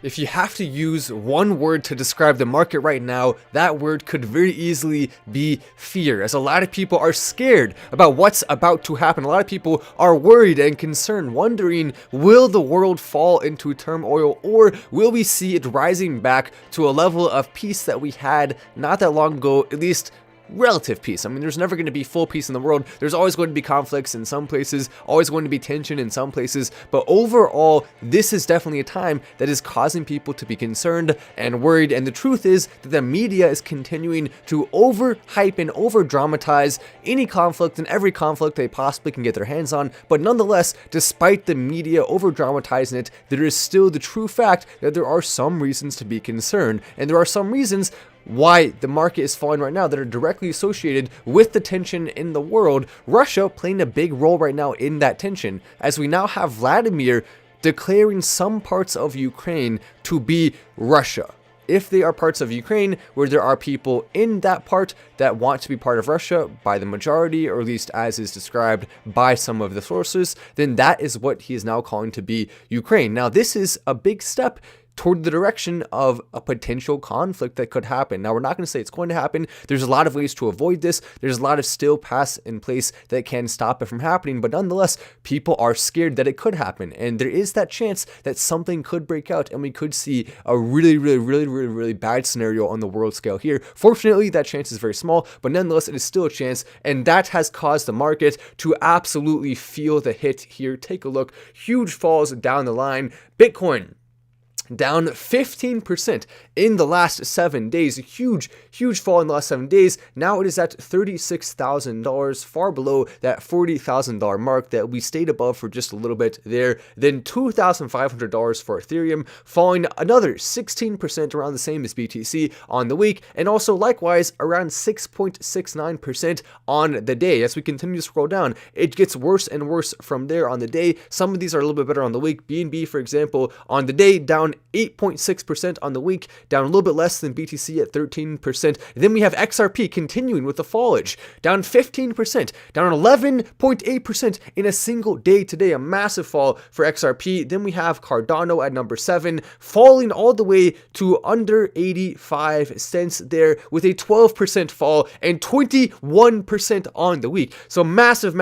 If you have to use one word to describe the market right now, that word could very easily be fear, as a lot of people are scared about what's about to happen. A lot of people are worried and concerned, wondering, will the world fall into turmoil, or will we see it rising back to a level of peace that we had not that long ago, at least relative peace. I mean, there's never going to be full peace in the world. There's always going to be conflicts in some places, always going to be tension in some places, but overall, this is definitely a time that is causing people to be concerned and worried, and the truth is that the media is continuing to overhype and over-dramatize any conflict and every conflict they possibly can get their hands on, but nonetheless, despite the media over-dramatizing it, there is still the true fact that there are some reasons to be concerned, and there are some reasons why the market is falling right now that are directly associated with the tension in the world. Russia playing a big role right now in that tension, as we now have Vladimir declaring some parts of Ukraine to be Russia. If they are parts of Ukraine where there are people in that part that want to be part of Russia by the majority, or at least as is described by some of the sources, then that is what he is now calling to be Ukraine. Now, this is a big step toward the direction of a potential conflict that could happen. Now, we're not going to say it's going to happen. There's a lot of ways to avoid this. There's a lot of still paths in place that can stop it from happening, but nonetheless, people are scared that it could happen, and there is that chance that something could break out, and we could see a really bad scenario on the world scale here. Fortunately, that chance is very small, but nonetheless, it is still a chance, and that has caused the market to absolutely feel the hit here. Take a look. Huge falls down the line. Bitcoin down 15% in the last 7 days. A huge fall in the last 7 days. Now it is at $36,000, far below that $40,000 mark that we stayed above for just a little bit there. Then $2,500 for Ethereum, falling another 16%, around the same as BTC on the week, and also likewise around 6.69% on the day. As we continue to scroll down, it gets worse and worse from there on the day. Some of these are a little bit better on the week. BNB, for example, on the day down 8.6%, on the week down a little bit less than BTC at 13%. Then we have XRP continuing with the fallage, down 15%, down 11.8% in a single day today, a massive fall for XRP. Then we have Cardano at number 7, falling all the way to under 85 cents there, with a 12% fall and 21% on the week. So massive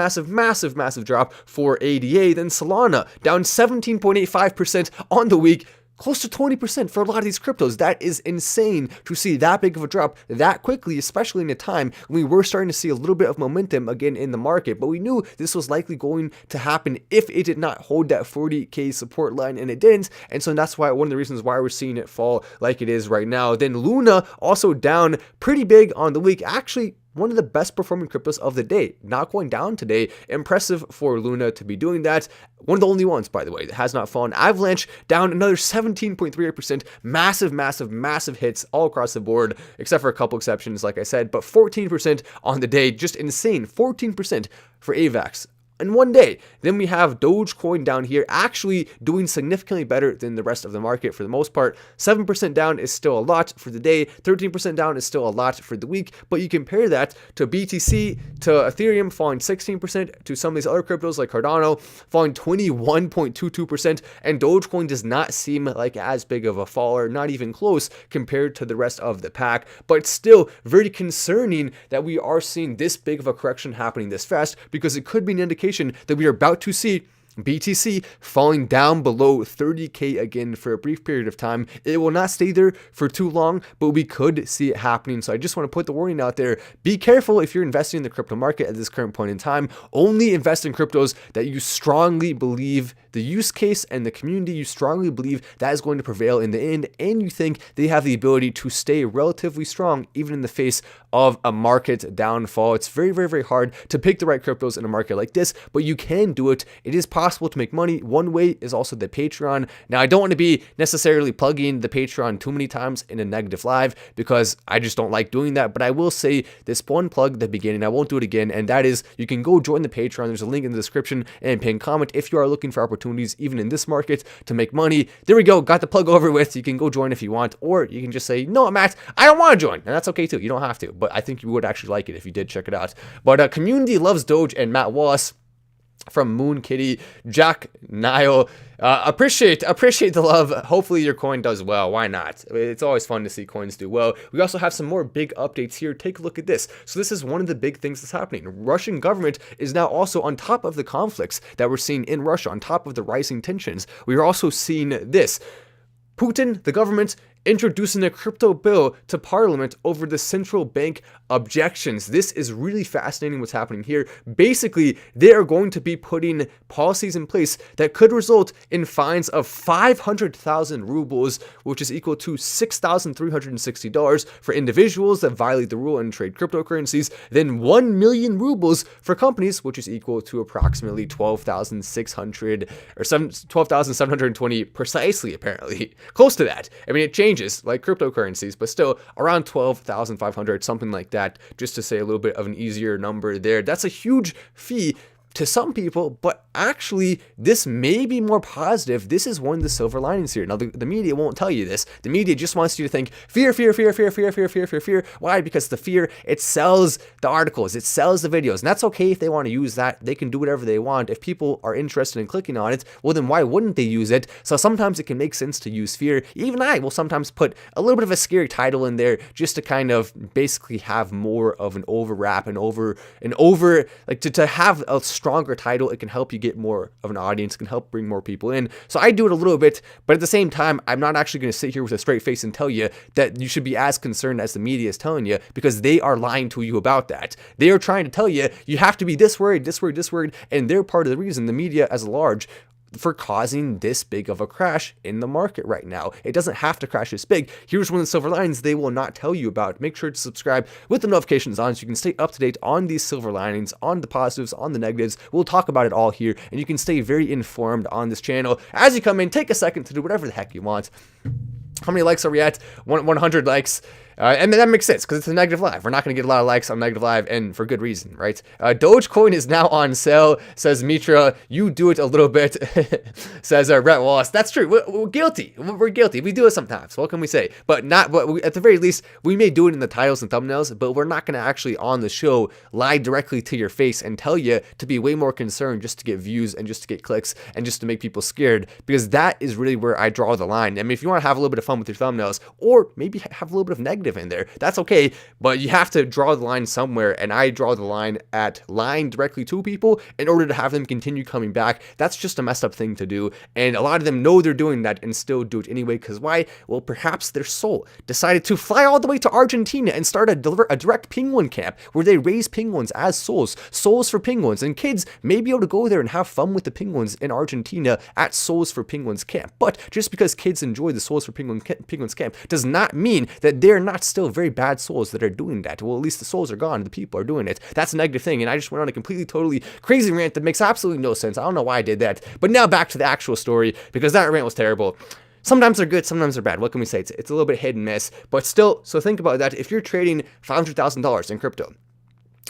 drop for ADA. Then Solana down 17.85% on the week, close to 20% for a lot of these cryptos. That is insane to see that big of a drop that quickly, especially in a time when we were starting to see a little bit of momentum again in the market. But we knew this was likely going to happen if it did not hold that 40K support line, and it didn't. And so that's why one of the reasons why we're seeing it fall like it is right now. Then Luna also down pretty big on the week. Actually, one of the best performing cryptos of the day, not going down today. Impressive for Luna to be doing that. One of the only ones, by the way, that has not fallen. Avalanche down another 17.38%. Massive hits all across the board, except for a couple exceptions, like I said, but 14% on the day. Just insane. 14% for AVAX in one day. Then we have Dogecoin down here, actually doing significantly better than the rest of the market for the most part. 7% down is still a lot for the day. 13% down is still a lot for the week. But you compare that to BTC, to Ethereum falling 16%, to some of these other cryptos like Cardano falling 21.22%, and Dogecoin does not seem like as big of a faller, not even close compared to the rest of the pack. But still very concerning that we are seeing this big of a correction happening this fast, because it could be an indication that we are about to see BTC falling down below 30K again for a brief period of time. It will not stay there for too long, but we could see it happening. So I just want to put the warning out there. Be careful if you're investing in the crypto market at this current point in time. Only invest in cryptos that you strongly believe the use case and the community you strongly believe that is going to prevail in the end, and you think they have the ability to stay relatively strong even in the face of a market downfall. It's very hard to pick the right cryptos in a market like this, but you can do it. It is possible to make money. One way is also the Patreon. Now, I don't want to be necessarily plugging the Patreon too many times in a negative live, because I just don't like doing that, but I will say this one plug at the beginning. I won't do it again, and that is you can go join the Patreon. There's a link in the description and pinned comment if you are looking for opportunities even in this market to make money. There we go, got the plug over with. You can go join if you want, or you can just say, no, Matt, I don't want to join, and that's okay too. You don't have to, but I think you would actually like it if you did check it out. But community loves Doge and Matt Wallace. from Moon Kitty, Jack Nile. Appreciate the love. Hopefully your coin does well. Why not? It's always fun to see coins do well. We also have some more big updates here. Take a look at this. So this is one of the big things that's happening. Russian government is now also on top of the conflicts that we're seeing in Russia, on top of the rising tensions. We are also seeing this. Putin, the government, introducing a crypto bill to parliament over the central bank objections. This is really fascinating what's happening here. Basically, they are going to be putting policies in place that could result in fines of 500,000 rubles, which is equal to $6,360 for individuals that violate the rule and trade cryptocurrencies, then 1 million rubles for companies, which is equal to approximately 12,600 or 12,720 precisely, apparently. Close to that. I mean, it changes like cryptocurrencies, but still around 12,500, something like that, just to say a little bit of an easier number there. That's a huge fee to some people, but actually this may be more positive. This is one of the silver linings here. Now the media won't tell you this. The media just wants you to think fear, fear, fear, fear, fear, fear, fear, fear, fear. Why? Because the fear, it sells the articles, it sells the videos, and that's okay if they want to use that. They can do whatever they want. If people are interested in clicking on it, well then why wouldn't they use it? So sometimes it can make sense to use fear. Even I will sometimes put a little bit of a scary title in there just to kind of basically have more of an overwrap and over like to have a stronger title. It can help you get more of an audience, can help bring more people in. So I do it a little bit, but at the same time, I'm not actually going to sit here with a straight face and tell you that you should be as concerned as the media is telling you, because they are lying to you about that. They are trying to tell you, you have to be this worried, this worried, this worried, and they're part of the reason, the media as large, for causing this big of a crash in the market right now. It doesn't have to crash this big. Here's one of the silver linings they will not tell you about. Make sure to subscribe with the notifications on so you can stay up to date on these silver linings, on the positives, on the negatives. We'll talk about it all here, and you can stay very informed on this channel. As you come in, take a second to do whatever the heck you want. How many likes are we at? 100 likes. And that makes sense because it's a negative live. We're not going to get a lot of likes on negative live, and for good reason, right? Dogecoin is now on sale, says Mitra. You do it a little bit, says Rhett Wallace. That's true. We're guilty. We're guilty. We do it sometimes. What can we say? But not. But at the very least, we may do it in the titles and thumbnails, but we're not going to actually on the show lie directly to your face and tell you to be way more concerned just to get views and just to get clicks and just to make people scared, because that is really where I draw the line. I mean, if you want to have a little bit of fun with your thumbnails, or maybe have a little bit of negative in there, that's okay, but you have to draw the line somewhere, and I draw the line at lying directly to people in order to have them continue coming back. That's just a messed up thing to do, and a lot of them know they're doing that and still do it anyway, because why? Well, perhaps their soul decided to fly all the way to Argentina and start a direct penguin camp where they raise penguins as souls for penguins, and kids may be able to go there and have fun with the penguins in Argentina at Souls for Penguins camp. But just because kids enjoy the Souls for Penguins camp does not mean that they're not still very bad souls that are doing that. Well, at least the souls are gone, the people are doing it. That's a negative thing, and I just went on a completely, totally crazy rant that makes absolutely no sense. I don't know why I did that. But now back to the actual story, because that rant was terrible. Sometimes they're good, sometimes they're bad. What can we say? It's a little bit hit and miss, but still, so think about that. If you're trading $500,000 in crypto,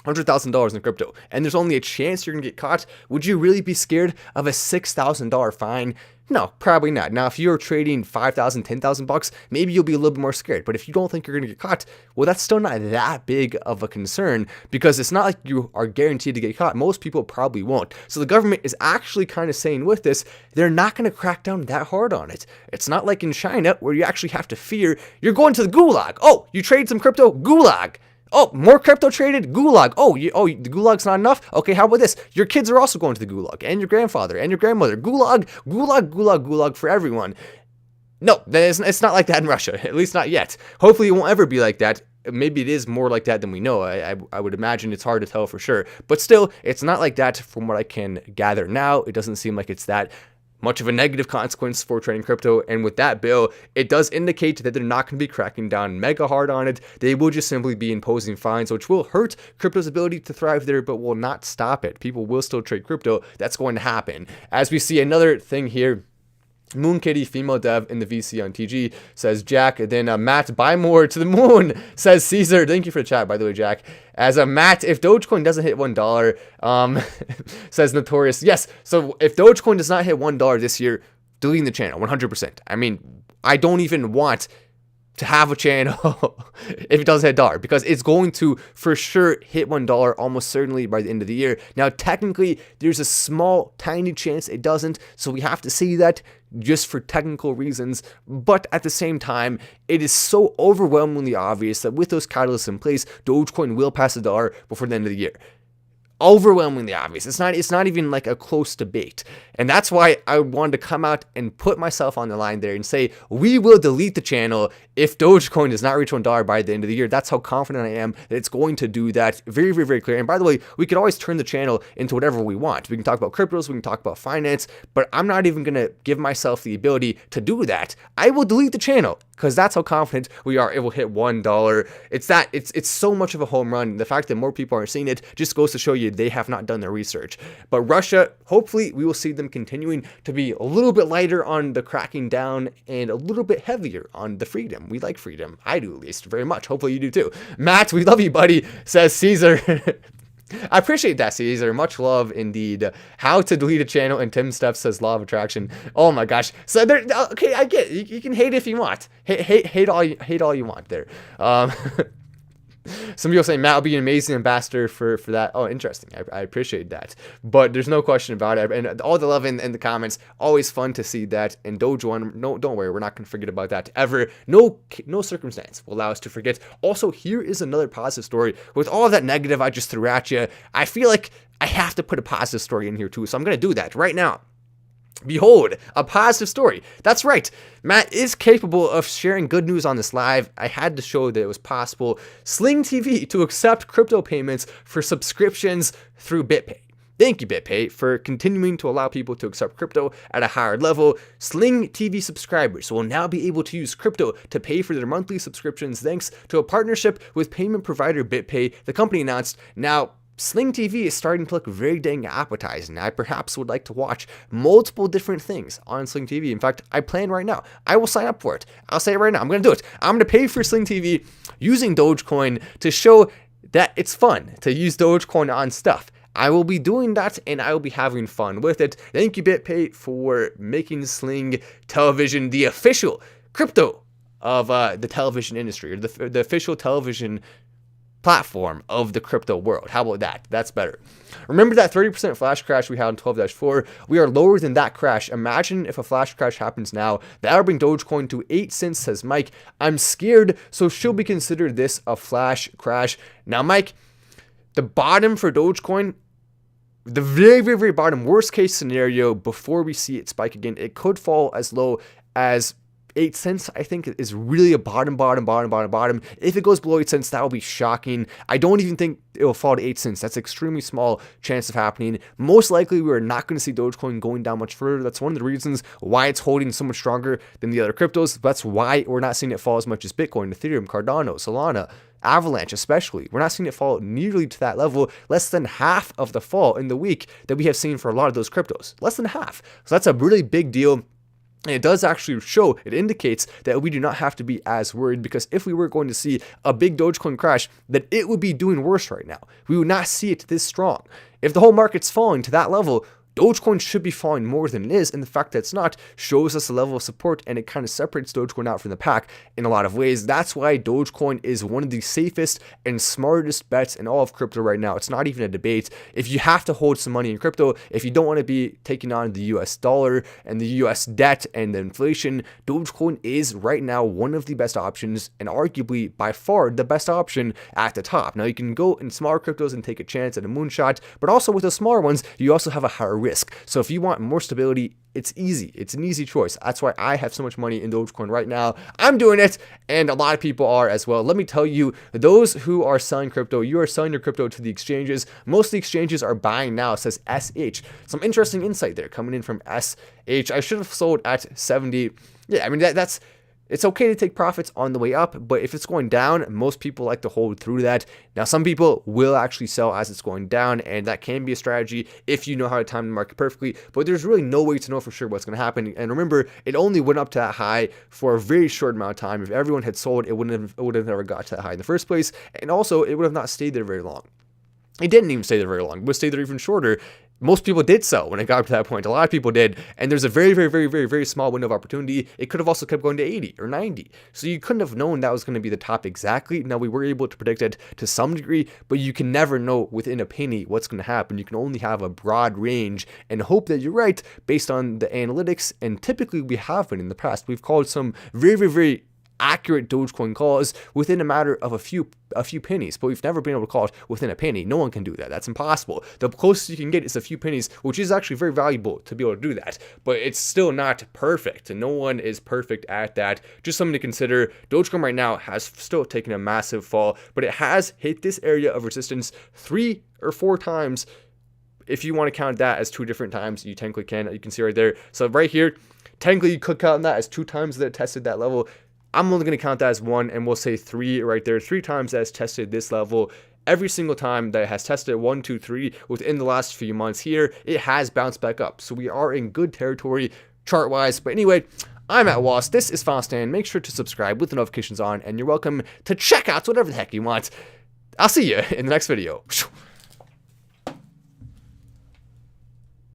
$100,000 in crypto, and there's only a chance you're gonna get caught, would you really be scared of a $6,000 fine? No, probably not. Now, if you're trading 5,000, 10,000 bucks, maybe you'll be a little bit more scared. But if you don't think you're going to get caught, well, that's still not that big of a concern, because it's not like you are guaranteed to get caught. Most people probably won't. So the government is actually kind of saying with this, they're not going to crack down that hard on it. It's not like in China where you actually have to fear you're going to the gulag. Oh, you trade some crypto? Gulag. Oh, more crypto traded? Gulag. Oh, the gulag's not enough? Okay, how about this? Your kids are also going to the gulag, and your grandfather, and your grandmother. Gulag, gulag, gulag, gulag for everyone. No, it's not like that in Russia, at least not yet. Hopefully it won't ever be like that. Maybe it is more like that than we know. I would imagine it's hard to tell for sure. But still, it's not like that from what I can gather now. It doesn't seem like it's that much of a negative consequence for trading crypto. And with that bill, it does indicate that they're not going to be cracking down mega hard on it. They will just simply be imposing fines, which will hurt crypto's ability to thrive there, but will not stop it. People will still trade crypto. That's going to happen. As we see another thing here, Moon Kitty, female dev in the VC on TG, says Jack. Then Matt, buy more to the moon, says Caesar. Thank you for the chat, by the way, Jack. As a Matt, if Dogecoin doesn't hit $1, says Notorious. Yes, so if Dogecoin does not hit $1 this year, deleting the channel, 100%. I mean, I don't even want to have a channel if it doesn't hit $1, because it's going to for sure hit $1 almost certainly by the end of the year. Now, technically, there's a small, tiny chance it doesn't, so we have to see that just for technical reasons. But at the same time, it is so overwhelmingly obvious that with those catalysts in place, Dogecoin will pass $1 before the end of the year. Overwhelmingly obvious. It's not even like a close debate. And that's why I wanted to come out and put myself on the line there and say, we will delete the channel if Dogecoin does not reach $1 by the end of the year. That's how confident I am that it's going to do that. Very, very, very clear. And by the way, we could always turn the channel into whatever we want. We can talk about cryptos, we can talk about finance, but I'm not even going to give myself the ability to do that. I will delete the channel because that's how confident we are it will hit $1. It's so much of a home run. The fact that more people are seeing it just goes to show you they have not done their research. But Russia, hopefully we will see them continuing to be a little bit lighter on the cracking down and a little bit heavier on the freedom. We like freedom. I do, at least, very much. Hopefully you do too. Matt, we love you, buddy, says Caesar. I appreciate that, Caesar. Much love indeed. How to delete a channel, and Tim Steps says law of attraction. Oh my gosh. So there, okay, I get it. You can hate if you want. Hate all you want there. Some people say Matt will be an amazing ambassador for that. Oh, interesting. I appreciate that. But there's no question about it. And all the love in the comments, always fun to see that. And Doge1, no, don't worry, we're not going to forget about that ever. No circumstance will allow us to forget. Also, here is another positive story. With all of that negative I just threw at you, I feel like I have to put a positive story in here too. So I'm going to do that right now. Behold, a positive story. That's right. Matt is capable of sharing good news on this live. I had to show that it was possible. Sling TV to accept crypto payments for subscriptions through BitPay. Thank you, BitPay, for continuing to allow people to accept crypto at a higher level. Sling TV subscribers will now be able to use crypto to pay for their monthly subscriptions thanks to a partnership with payment provider BitPay, the company announced. Now, Sling TV is starting to look very dang appetizing. I perhaps would like to watch multiple different things on Sling TV. In fact, I plan right now. I will sign up for it. I'll say it right now. I'm going to do it. I'm going to pay for Sling TV using Dogecoin to show that it's fun to use Dogecoin on stuff. I will be doing that, and I will be having fun with it. Thank you, BitPay, for making Sling Television the official crypto of the television industry, or the official television platform of the crypto world. How about that? That's better. Remember that 30% flash crash we had on 12-4? We are lower than that crash. Imagine if a flash crash happens now. That would bring Dogecoin to 8 cents, says Mike. I'm scared, so should we consider this a flash crash? Now, Mike, the bottom for Dogecoin, the very, very, very bottom, worst case scenario, before we see it spike again, it could fall as low as 8 cents, I think, is really a bottom. If it goes below 8 cents, that will be shocking. I don't even think it will fall to 8 cents. That's extremely small chance of happening. Most likely, we are not going to see Dogecoin going down much further. That's one of the reasons why it's holding so much stronger than the other cryptos. That's why we're not seeing it fall as much as Bitcoin, Ethereum, Cardano, Solana, Avalanche especially. We're not seeing it fall nearly to that level. Less than half of the fall in the week that we have seen for a lot of those cryptos. Less than half. So that's a really big deal. And it does actually show, it indicates that we do not have to be as worried, because if we were going to see a big Dogecoin crash, then it would be doing worse right now. We would not see it this strong. If the whole market's falling to that level, Dogecoin should be falling more than it is, and the fact that it's not shows us a level of support, and it kind of separates Dogecoin out from the pack in a lot of ways. That's why Dogecoin is one of the safest and smartest bets in all of crypto right now. It's not even a debate. If you have to hold some money in crypto, if you don't want to be taking on the US dollar and the US debt and the inflation, Dogecoin is right now one of the best options, and arguably by far the best option at the top. Now, you can go in smaller cryptos and take a chance at a moonshot, but also with the smaller ones, you also have a higher risk. So if you want more stability, it's easy. It's an easy choice. That's why I have so much money in Dogecoin right now. I'm doing it, and a lot of people are as well. Let me tell you, those who are selling crypto, you are selling your crypto to the exchanges. Most of the exchanges are buying now, says SH. Some interesting insight there coming in from SH. I should have sold at 70. Yeah, I mean, that's it's okay to take profits on the way up, but if it's going down, most people like to hold through that. Now, some people will actually sell as it's going down, and that can be a strategy if you know how to time the market perfectly, but there's really no way to know for sure what's going to happen. And remember, it only went up to that high for a very short amount of time. If everyone had sold, it would have never got to that high in the first place, and also it would have not stayed there very long. It didn't even stay there very long. It would stay there even shorter. most people did sell when it got up to that point. A lot of people did. And there's a very, very, very, very, very small window of opportunity. It could have also kept going to 80 or 90. So you couldn't have known that was going to be the top exactly. Now, we were able to predict it to some degree, but you can never know within a penny what's going to happen. You can only have a broad range and hope that you're right based on the analytics. And typically we have been in the past. We've called some very, very, very accurate Dogecoin calls within a matter of a few pennies, but we've never been able to call it within a penny. No one can do that. That's impossible. The closest you can get is a few pennies, which is actually very valuable to be able to do that, but it's still not perfect, and no one is perfect at that. Just something to consider. Dogecoin right now has still taken a massive fall, but it has hit this area of resistance 3 or 4 times. If you want to count that as 2 different times, you technically can. You can see right there. So right here, technically you could count that as 2 times that it tested that level. I'm only going to count that as 1, and we'll say 3 right there. 3 times that has tested this level. Every single time that it has tested 1, 2, 3 within the last few months here, it has bounced back up. So we are in good territory chart-wise. But anyway, I'm Matt Wass. This is Fostan. Make sure to subscribe with the notifications on, and you're welcome to check out whatever the heck you want. I'll see you in the next video.